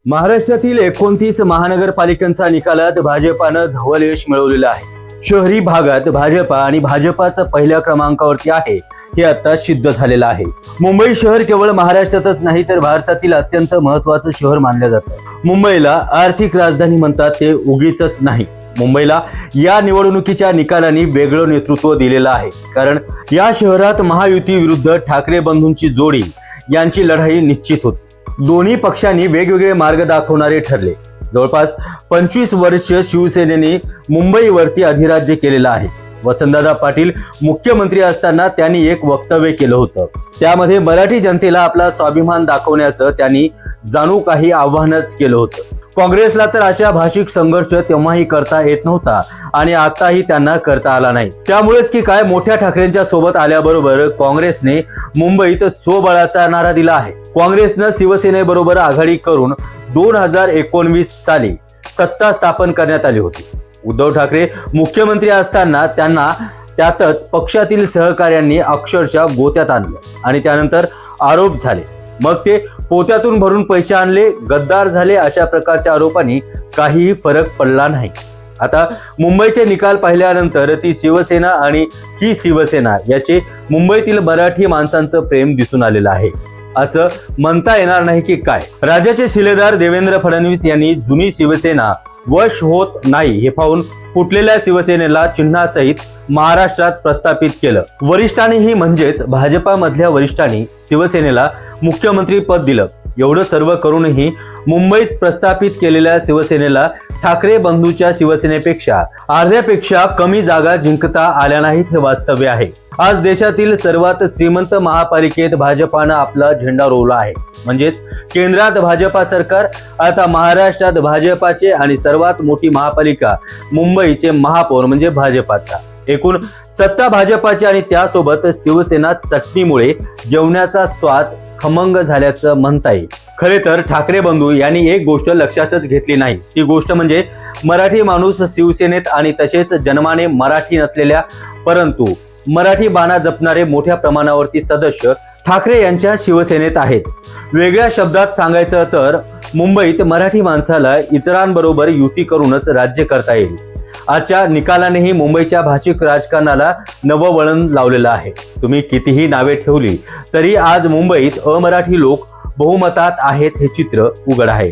महाराष्ट्रातील 29 महानगरपालिकांचा निकालात भाजपानं धवल यश मिळवलेलं आहे। शहरी भागात भाजपा आणि भाजपाचं पहिल्या क्रमांकावरती आहे हे आता सिद्ध झालेलं आहे। मुंबई शहर केवळ महाराष्ट्रातच नाही तर भारतातील अत्यंत महत्त्वाचं शहर मानलं जातं। मुंबईला आर्थिक राजधानी म्हणतात ते उगीचच नाही। मुंबईला या निवडणुकीच्या निकालांनी वेगळं नेतृत्व दिलेलं आहे, कारण या शहरात महायुती विरुद्ध ठाकरे बंधूंची जोडी यांची लढाई निश्चित होती। दोन्ही पक्षांनी वेगवेगळे मार्ग दाखवणारे ठरले। जवळपास 25 वर्ष शिवसेनेने मुंबईवरती अधिराज्य केलेलं आहे। वसंतदादा पाटील मुख्यमंत्री असताना त्यांनी एक वक्तव्य केलं होतं, त्यामध्ये मराठी जनतेला आपला स्वाभिमान दाखवण्याचं त्यांनी जाणू काही आव्हानच केलं होतं। काँग्रेसला तर अशा भाषिक संघर्ष तेव्हाही करता येत नव्हता आणि आताही त्यांना करता आला नाही। त्यामुळेच की काय मोठ्या ठाकरेंच्या सोबत आल्याबरोबर काँग्रेसने मुंबईत स्वबळाचा नारा दिला आहे। काँग्रेसनं शिवसेनेबरोबर आघाडी करून 2019 साली सत्ता स्थापन करण्यात आली होती। उद्धव ठाकरे मुख्यमंत्री असताना त्यांना त्यातच पक्षातील सहकार्यांनी अक्षरशः गोत्यात आणलं आणि त्यानंतर आरोप झाले। मग ते पोत्यातून भरून पैसे आणले, गद्दार झाले, अशा प्रकारच्या आरोपांनी काहीही फरक पडला नाही। आता मुंबईचे निकाल पाहिल्यानंतर ती शिवसेना आणि ही शिवसेना याचे मुंबईतील मराठी माणसांचं प्रेम दिसून आलेलं आहे असं म्हणता येणार नाही की काय। राज्याचे शिलेदार देवेंद्र फडणवीस यांनी जुनी शिवसेना वश होत नाही हे पाहून फुटलेल्या शिवसेनेला चिन्हासहित महाराष्ट्रात प्रस्थापित केलं। वरिष्ठांनीही म्हणजेच भाजपामधल्या वरिष्ठांनी शिवसेनेला मुख्यमंत्री पद दिलं। एवढं सर्व करूनही मुंबईत प्रस्थापित केलेल्या शिवसेनेला ठाकरे बंधूच्या शिवसेनेपेक्षा अर्ध्यापेक्षा कमी जागा जिंकता आल्या नाहीत हे वास्तव्य आहे। आज देशातील सर्वात श्रीमंत महापालिकेत भाजपानं आपला झेंडा रोवला आहे। म्हणजेच केंद्रात भाजपा सरकार, आता महाराष्ट्रात भाजपाचे आणि सर्वात मोठी महापालिका मुंबईचे महापौर म्हणजे भाजपाचा। एकूण सत्ता भाजपाची आणि त्यासोबत शिवसेना चटणीमुळे जेवणाचा स्वाद खमंग झाल्याचं म्हणता येईल। खरे तर ठाकरे बंधू यांनी एक गोष्ट लक्षातच घेतली नाही, ती गोष्ट म्हणजे मराठी माणूस शिवसेनेत आणि तसेच जन्माने मराठी नसलेल्या परंतु मराठी बाणा जपणारे मोठ्या प्रमाणावरती सदस्य ठाकरे यांच्या शिवसेनेत आहेत। वेगळ्या शब्दात सांगायचं तर मुंबईत मराठी माणसाला इतरांबरोबर युती करूनच राज्य करता येईल। आजच्या निकालानेही मुंबईच्या भाषिक राजकारणाला नवं वळण लावलेलं आहे। तुम्ही कितीही नावे ठेवली तरी आज मुंबईत अमराठी लोक बहुमतात आहेत हे चित्र उघड आहे।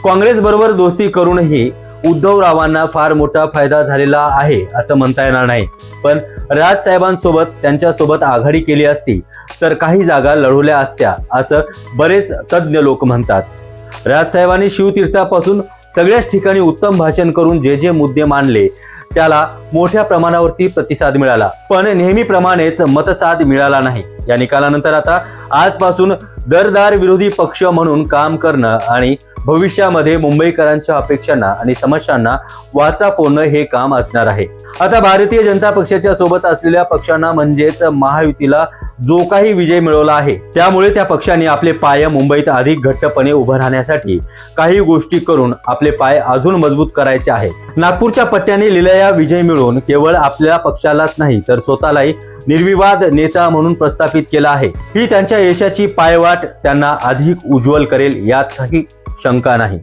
काँग्रेस बरोबर दोस्ती करूनही उद्धवरावांना फार मोठा फायदा झालेला आहे असं म्हणता येणार नाही, पण राजसाहेबांसोबत त्यांच्यासोबत आघाडी केली असती तर काही जागा लढवल्या असत्या असं बरेच तज्ज्ञ लोक म्हणतात। राजसाहेबांनी शिवतीर्थापासून सगळ्याच ठिकाणी उत्तम भाषण करून जे जे मुद्दे मांडले त्याला मोठ्या प्रमाणावरती प्रतिसाद मिळाला, पण नेहमीप्रमाणेच मतसाद मिळाला नाही। या निकालानंतर आता आजपासून दरदार विरोधी पक्ष म्हणून काम करणं आणि भविष्यामध्ये मुंबईकरांच्या अपेक्षांना आणि समस्यांना वाचा फोडणं हे काम असणार आहे। आता भारतीय जनता पक्षाच्या सोबत असलेल्या पक्षांना म्हणजेच महायुतीला जो काही विजय मिळवला आहे त्यामुळे त्या पक्षांनी आपले पाय मुंबईत अधिक घट्टपणे उभं राहण्यासाठी काही गोष्टी करून आपले पाय अजून मजबूत करायचे आहेत। नागपूरच्या पट्ट्याने लिलाया विजय मिळवून केवळ आपल्या पक्षालाच नाही तर स्वतःलाही निर्विवाद नेता म्हणून प्रस्थापित केला आहे। ही त्यांच्या यशाची पायवाट त्यांना अधिक उज्ज्वल करेल यात काही शंका नाही।